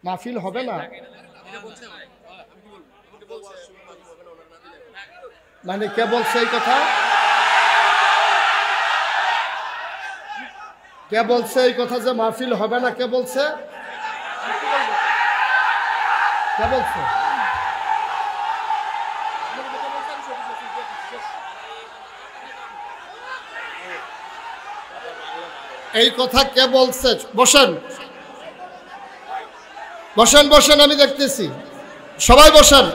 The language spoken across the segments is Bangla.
মাহফিল হবে না মানে কে বলছে এই কথা? কে বলছে এই কথা যে মাহফিল হবে না? কে বলছে? কে বলছে? এই কথা কে বলছে? বসেন বসেন বসেন, আমি দেখতেছি, সবাই বসেন।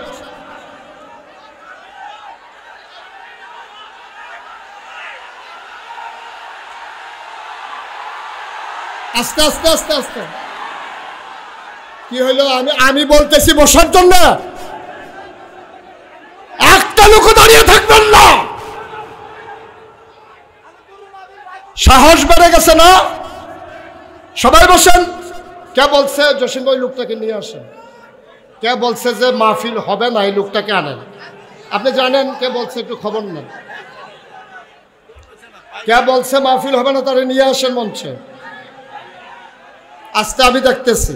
আস্তে আস্তে আস্তে আস্তে। কি হইলো? আমি বলতেছি বসার জন্য, একটা লোক দাঁড়িয়ে থাকবেন না। সাহস বেড়ে গেছে না? সবাই বসেন। কে বলছে জসিম ভাই লোকটাকে নিয়ে আসেন? কে বলছে যে মাহফিল হবে না? এই লোকটাকে আনেন। আপনি জানেন কে বলছে? একটু খবর নেন। কে বলছে মাহফিল হবে না? তারা নিয়ে আসেন মঞ্চে। আজকে আমি দেখতেছি।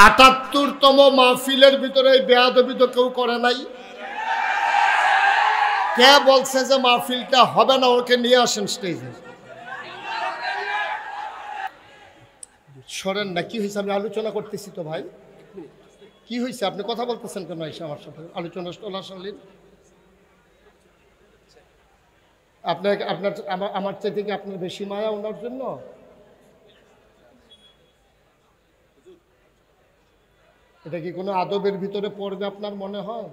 আটাত্তরতম মাহফিলের ভিতরে বেয়াদবি তো কেউ করে নাই। কে বলছে যে মাহফিলটা হবে না? ওকে নিয়ে আসেন স্টেজে। সরেন না। কি হয়েছে? আমি আলোচনা করতেছি তো ভাই। কি হয়েছে? আপনি কথা বলতেছেন কেন? এসে আমার সাথে আলোচনা চলাকালীন আপনার আমার চাইতে কি আপনার বেশি মায়া ওনার জন্য? এটা কি কোনো আদবের ভিতরে পড়বে আপনার মনে হয়?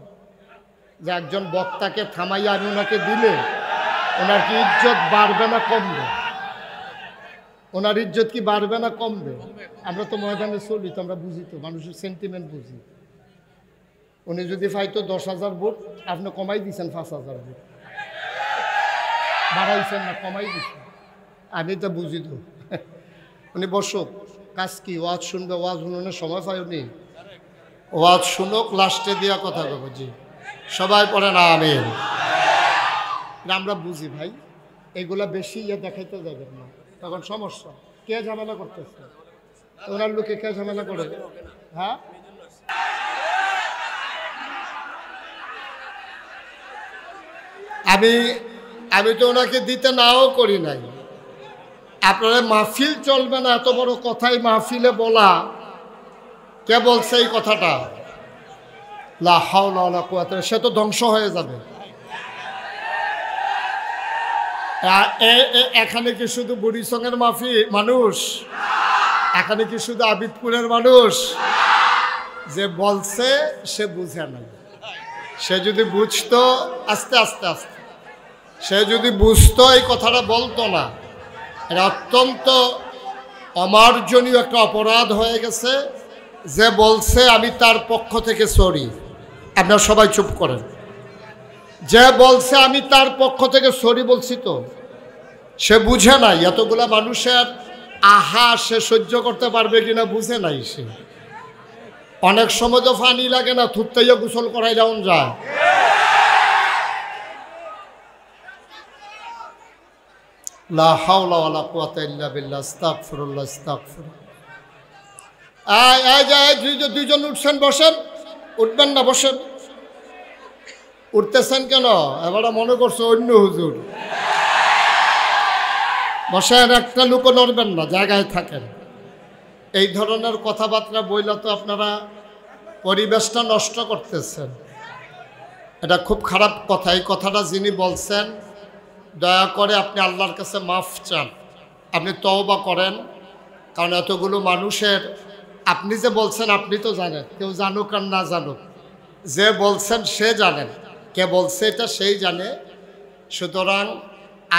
যে একজন বক্তাকে থামাইয়া আমি ওনাকে দিলে ওনার কি ইজ্জত বাড়বে না কমবে? ওনার ইজ্জত কি বাড়বে না কমবে? আমরা তো ময়দানে চলি তো, আমরা বুঝি তো, মানুষের সেন্টিমেন্ট বুঝি। উনি যদি পাইতো 10,000 ভোট, আপনি কমাই দিয়েছেন 5,000 ভোট, বাড়াইছেন না কমাই দিচ্ছেন। আমি তো বুঝি তো। উনি বসুক, কাজ কি? ওয়াজ শুনবে, ওয়াজ শুনানোর সময় পাই উনি? ওয়াজ শুনুক, লাস্টে দিয়া কথা বলবো। জি সবাই পড়ে না আমিন। আমরা বুঝি ভাই, এগুলা বেশি দেখাইতে যাবেন না, তখন সমস্যা। কে ঝামেলা করতেছে? ওনার লোকে কে ঝামেলা করে? হ্যাঁ আমি তো ওনাকে দিতে নাও করি নাই। আপনারা মাহফিল চলবে না এত বড় কথাই মাহফিলে বলা, কে বলছে এই কথাটা? লা হাওলা ওয়ালা কুওয়াতা। সে তো ধ্বংস হয়ে যাবে। এখানে কি শুধু বুড়িসঙ্গের মানুষ? এখানে কি শুধু আবিদপুরের মানুষ? যে বলছে সে বুঝে নাই। সে যদি বুঝতো, আস্তে আস্তে আস্তে সে যদি বুঝতো এই কথাটা বলতো না। এটা অত্যন্ত অমার্জনীয় একটা অপরাধ হয়ে গেছে। যে বলছে আমি তার পক্ষ থেকে সরি। আপনারা সবাই চুপ করেন। যে বলছে আমি তার পক্ষ থেকে সরি বলছি, তো সে বুঝে নাই। এতগুলা মানুষের আহা সে সহ্য করতে পারবে কিনা বুঝে নাই সে। অনেক সময় তো পানি লাগে না, থুততাইয়া গোসল করাই যেমন যায়। লা হাওলা ওয়ালা কুওয়াতা ইল্লা বিল্লাহ। আস্তাগফিরুল্লাহ আস্তাগফিরুল্লাহ। দুইজন উঠছেন, বসেন। উঠবেন না, বসেন। উঠতেছেন কেন? এবার মনে করছো অন্য হুজুর। বসেন, একটা লোকও নড়বেন না, জায়গায় থাকেন। এই ধরনের কথাবার্তা বইলা তো আপনারা পরিবেশটা নষ্ট করতেছেন। এটা খুব খারাপ কথা। এই কথাটা যিনি বলছেন, দয়া করে আপনি আল্লাহর কাছে মাফ চান, আপনি তওবা করেন। কারণ এতগুলো মানুষের, আপনি যে বলছেন আপনি তো জানেন, কেউ জানুক আর না জানুক, যে বলছেন সে জানেন, কে বলছে এটা সেই জানে। সুতরাং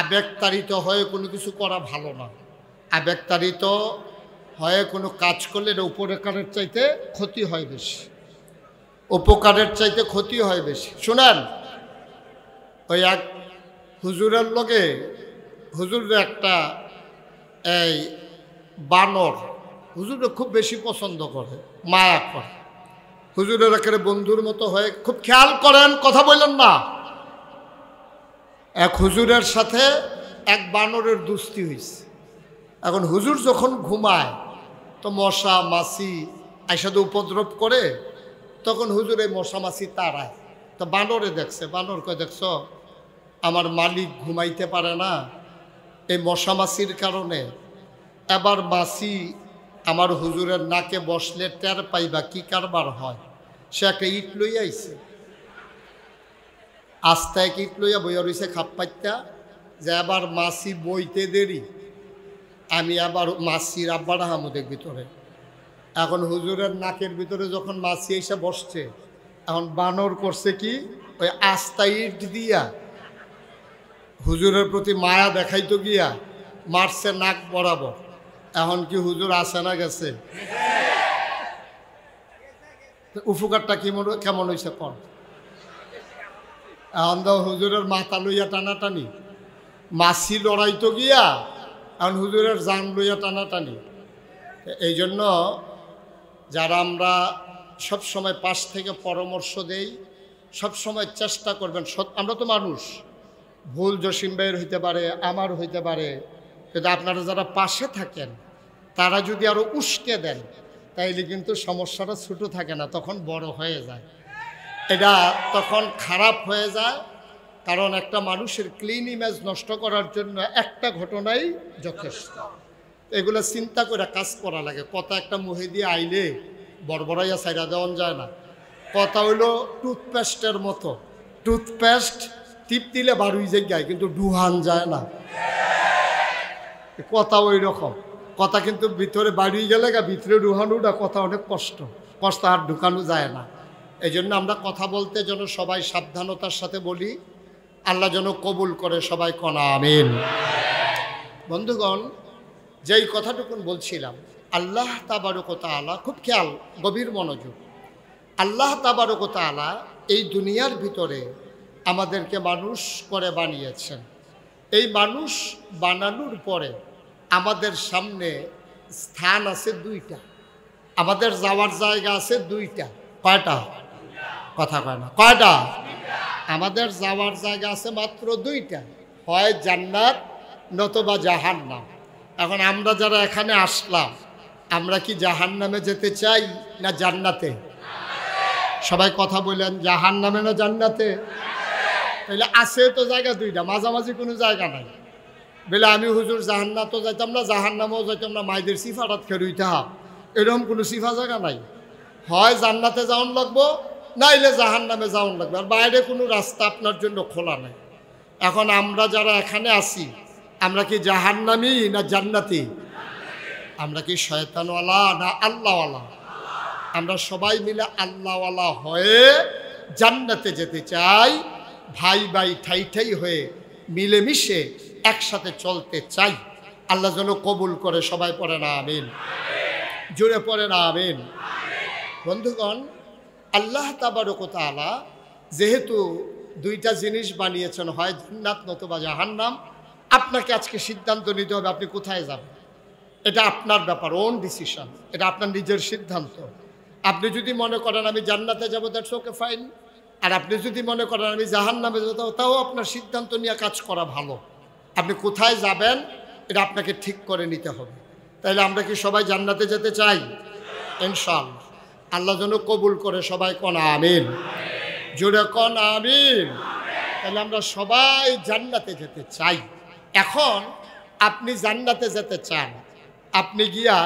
আবেগতাড়িত হয়ে কোনো কিছু করা ভালো না। আবেগতাড়িত হয়ে কোনো কাজ করলে এটা উপকারের চাইতে ক্ষতি হয় বেশি। উপকারের চাইতে ক্ষতি হয় বেশি। শুনেন, ওই এক হুজুরের লগে হুজুরের একটা এই বানর হুজুরে খুব বেশি পছন্দ করে, মায়া করে। হুজুরের একেবারে বন্ধুর মতো হয়ে, খুব খেয়াল করেন, কথা বললেন না। এক হুজুরের সাথে এক বানরের দুস্তি হয়েছে। এখন হুজুর যখন ঘুমায় তো মশা মাছি আইসাদে উপদ্রব করে, তখন হুজুর এই মশা মাছি তাড়ায়। তো বানরে দেখছে, বানর কয় দেখছ আমার মালিক ঘুমাইতে পারে না এই মশা মাছির কারণে, এবার মাছি আমার হুজুরের নাকে বসলে টের পাইবা কি কারবার হয়। সে একটা ইট লইয়া আইছে, আস্তে এক ইট লইয়া বইয়া রয়েছে খাপ পাইতা, যে আবার মাছি বইতে দেরি, আমি আবার মাছির আব্বার আহমদের ভিতরে। এখন হুজুরের নাকের ভিতরে যখন মাছি এসে বসছে, এখন বানর করছে কি ওই আস্তা ইট দিয়া হুজুরের প্রতি মায়া দেখাইতো গিয়া মারছে নাক বরাবর। এখন কি হুজুর আসে না গেছে? উপকারটা কেমন হয়েছে কর। এখন তো হুজুরের মাথা লইয়া টানাটানি, মাছি লড়াইতো গিয়া এখন হুজুরের জান লইয়া টানাটানি। এই জন্য যারা আমরা সব সময় পাশ থেকে পরামর্শ দেই, সব সময় চেষ্টা করবেন, আমরা তো মানুষ, ভুল জসিম ভাইয়ের হইতে পারে, আমার হইতে পারে, কিন্তু আপনারা যারা পাশে থাকেন তারা যদি আরও উস্কে দেন তাইলে কিন্তু সমস্যাটা ছোট থাকে না, তখন বড় হয়ে যায়, এটা তখন খারাপ হয়ে যায়। কারণ একটা মানুষের ক্লিন ইমেজ নষ্ট করার জন্য একটা ঘটনাই যথেষ্ট। এগুলো চিন্তা করে কাজ করা লাগে। কথা একটা মুহে দিয়ে আইলে বড়বড়াইয়া সাইরা দেওয়া যায় না। কথা হইলো টুথপেস্টের মতো, টুথপেস্ট টিপ দিলে বারুই যায় কিন্তু ডুহান যায় না। কথা ওই রকম, কথা কিন্তু ভিতরে বাড়িয়ে গেলে ভিতরে ডুহানোটা কথা অনেক কষ্ট, কষ্ট আর ঢুকানো যায় না। এই জন্য আমরা কথা বলতে যেন সবাই সাবধানতার সাথে বলি, আল্লাহ যেন কবুল করে, সবাই কনা আমিন। বন্ধুগণ, যেই কথাটুকুন বলছিলাম, আল্লাহ তাবারক ওয়া তাআলা, খুব খেয়াল, গভীর মনোযোগ, আল্লাহ তাবারক ওয়া তাআলা এই দুনিয়ার ভিতরে আমাদেরকে মানুষ করে বানিয়েছেন। এই মানুষ বানানোর পরে আমাদের সামনে স্থান আছে দুইটা, আমাদের যাওয়ার জায়গা আছে দুইটা। কয়টা? কথা কয় না, কয়টা? আমাদের যাওয়ার জায়গা আছে মাত্র দুইটা, হয় জান্নাত নতুবা জাহান্নাম। এখন আমরা যারা এখানে আসলাম, আমরা কি জাহান্নামে যেতে চাই না জান্নাতে? সবাই কথা বললেন, জাহান্নামে না জান্নাতে? তাহলে আছে তো জায়গা দুইটা, মাঝামাঝি কোনো জায়গা নাই। বলে আমি হুজুর জাহান্নাতও যাইতাম না জাহান্নামেও যাইতাম না, মাইদের সিফারাত খেরুইতে হাব, এরকম কোনো সিফা জায়গা নাই। হয় জান্নাতে যাওয়ান লাগবো, নাইলে জাহান্নামে যাওয়ান লাগবে, আর বাইরে কোনো রাস্তা আপনার জন্য খোলা নাই। এখন আমরা যারা এখানে আছি, আমরা কি জাহান্নামী না জান্নাতি? আমরা কি শয়তানওয়ালা না আল্লাহওয়ালা? আমরা সবাই মিলে আল্লাহওয়ালা হয়ে জান্নাতে যেতে চাই, ভাই ভাই ঠাই ঠাই হয়ে মিলেমিশে একসাথে চলতে চাই। আল্লাহ যেন কবুল করে, সবাই পড়ে না আমিন, জোরে পড়ে না আমিন। বন্ধুগণ, আল্লাহ তাবারক ওয়া তাআলা যেহেতু দুইটা জিনিস বানিয়েছেন, হয় জান্নাত নতুবা জাহান্নাম, আপনাকে আজকে সিদ্ধান্ত নিতে হবে আপনি কোথায় যাবেন। এটা আপনার ব্যাপার, ওন ডিসিশন, এটা আপনার নিজের সিদ্ধান্ত। আপনি যদি মনে করেন আমি জান্নাতে যাবো, দ্যাটস ওকে, ফাইন। আর আপনি যদি মনে করেন আমি জাহান্নামে যাবো, তাও আপনার সিদ্ধান্ত নিয়ে কাজ করা ভালো। আপনি কোথায় যাবেন এটা আপনাকে ঠিক করে নিতে হবে। তাইলে আমরা কি সবাই জান্নাতে যেতে চাই? ইনশাআল্লাহ। আল্লাহ যেন কবুল করে, সবাই কন আমিন, জোরে কন আমিন। তাহলে আমরা সবাই জান্নাতে যেতে চাই। এখন আপনি জান্নাতে যেতে চান, আপনি গিয়া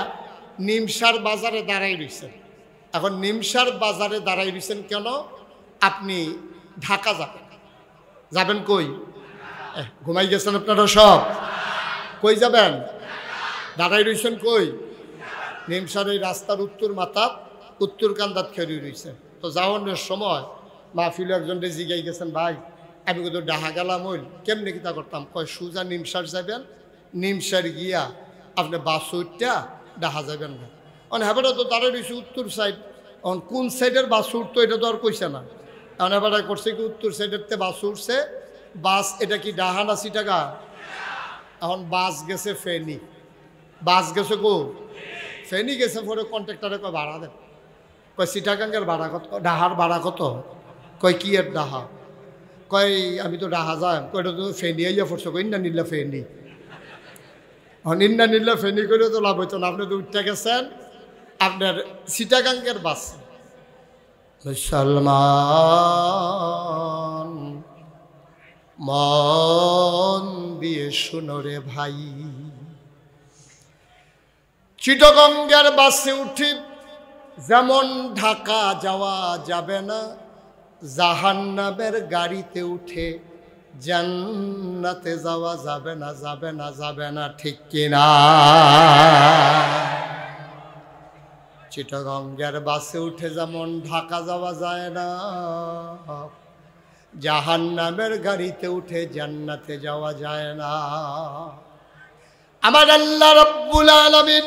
নিমসার বাজারে দাঁড়াই রয়েছেন। এখন নিমসার বাজারে দাঁড়াই রয়েছেন কেন? আপনি ঢাকা যাবেন। যাবেন কই? ঘুমাই গেছেন আপনারা সব? কই যাবেন? দাঁড়াই রয়েছেন কই? নিমসার এই রাস্তার উত্তর মাথাত, উত্তর কান্দাত খেয়ে রয়েছেন। তো যাওয়ানোর সময় মাহফিলে একজন জিগাই গেছেন, ভাই আমি কিন্তু ডাহা গেলাম, হইল কেমনি কিতা করতাম? কয় সুজা নিমসার যাবেন, নিমসার গিয়া আপনি বাসুরটা ডাহা যাবেন না। মানে হেবাটা তো দাঁড়াই রয়েছে উত্তর সাইড, এখন কোন সাইডের বাস উঠতো এটা তো আর কইছে না। এখন এবার করছে কি উত্তর সাইডের তে বাস উঠছে, বাস এটা কি ডাহা না চিটাগা? এখন বাস গেছে ফেনি, বাস গেছে গো ফেনি গেছে। পরে কন্ট্রাক্টরে কয় ভাড়া দেন। কয় চিটাগাঙ্গের ভাড়া কত? ডাহার ভাড়া কত? কয় কি এর ডাহা? কয় আমি তো রাহা যাই কয়টা তো ফেনি আইয়া পড়ছো কই না নিল্লা ফেনি নিন্না নিল্লা ফেনি করে তো লাভ হইতো না। আপনি তো উঠতে গেছেন আপনার চিটাগাঙ্গের বাস। মুসলমান মন দিয়ে শুনো রে ভাই, চিটাগাঙ্গের বাসে উঠি যেমন ঢাকা যাওয়া যাবে না, জাহান্নামের গাড়িতে উঠে জান্নাতে যাওয়া যাবে না, যাবে না, যাবে না, ঠিক কিনা? চিটাগাঙ্গের বাসে উঠে যেমন ঢাকা যাওয়া যায় না, জাহান্নামের গাড়িতে উঠে জান্নাতে যাওয়া যায় না। আমার আল্লাহ রাব্বুল আলামিন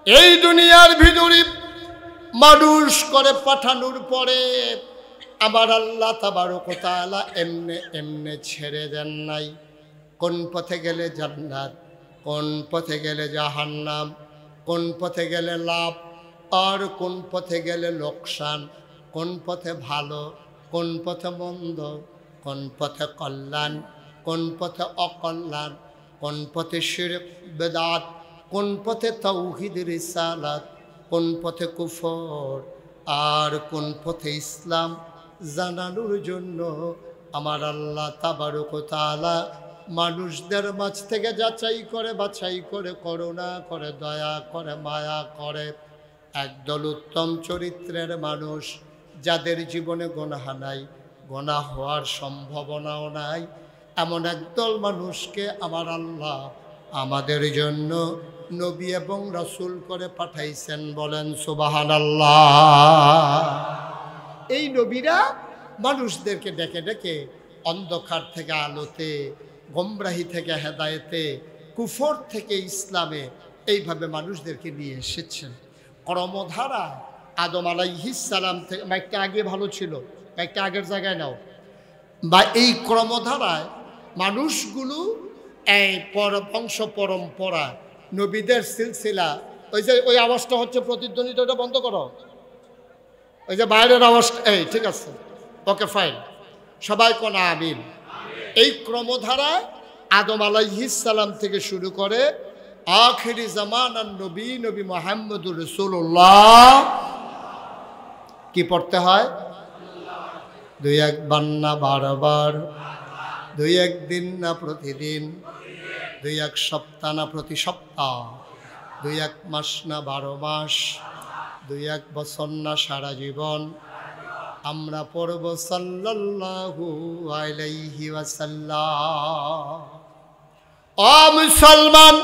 এই দুনিয়ার ভিতরে মানুষ করে পাঠানোর পরে আমার আল্লাহ তাবারক ওয়া তাআলা এমনে এমনে ছেড়ে দেন নাই। কোন পথে গেলে জান্নাত, কোন পথে গেলে জাহান্নাম, কোন পথে গেলে লাভ আর কোন পথে গেলে লোকসান, কোন পথে ভালো, কোন পথে মন্দ, কোন পথে কল্যাণ, কোন পথে অকল্যাণ, কোন পথে শিরক বেদাত, কোন পথে তাওহীদ রিসালাত, কোন পথে কুফর আর কোন পথে ইসলাম জানানোর জন্য আমার আল্লাহ তাবারক ওয়া তাআলা মানুষদের মাঝ থেকে যাচাই করে বাছাই করে করুণা করে দয়া করে মায়া করে একদল উত্তম চরিত্রের মানুষ, যাদের জীবনে গুনাহ নাই, গুনাহ হওয়ার সম্ভাবনাও নাই, এমন একদল মানুষকে আমার আল্লাহ আমাদের জন্য নবী এবং রাসূল করে পাঠাইছেন। বলেন সুবহানাল্লাহ। এই নবীরা মানুষদেরকে ডেকে ডেকে অন্ধকার থেকে আলোতে, গোমরাহি থেকে হেদায়েতে, কুফর থেকে ইসলামে এইভাবে মানুষদেরকে নিয়ে এসেছেন। কর্মধারা আদম আলাইহিস সালাম থেকে, মাইকটা আগে ভালো ছিল, মাইকটা আগের জায়গায় নাও, বা এই ক্রমধারায় মানুষগুলো এই বংশ পরম্পরা নবীদের সিলসিলা, ওই যে ওই আওয়াজটা হচ্ছে প্রতিধ্বনিত, ওটা বন্ধ করো, ওই যে বাইরের আওয়াজটা, এই ঠিক আছে, ওকে ফাইন, সবাই কোন আমিন। এই ক্রমধারায় আদম আলাইহিস সালাম থেকে শুরু করে আখিরি জামানার নবী নবী মুহাম্মদুর রাসূলুল্লাহ কি পড়তে হয়? দুই একবার না বারবার, দুই একদিন না প্রতিদিন, দুই এক সপ্তাহ না প্রতি সপ্তাহ, দুই এক মাস না 12 মাস, দুই এক বছর না সারা জীবন আমরা পড়ব সাল্লাল্লাহু আলাইহি ওয়াসাল্লাম। ও মুসলমান,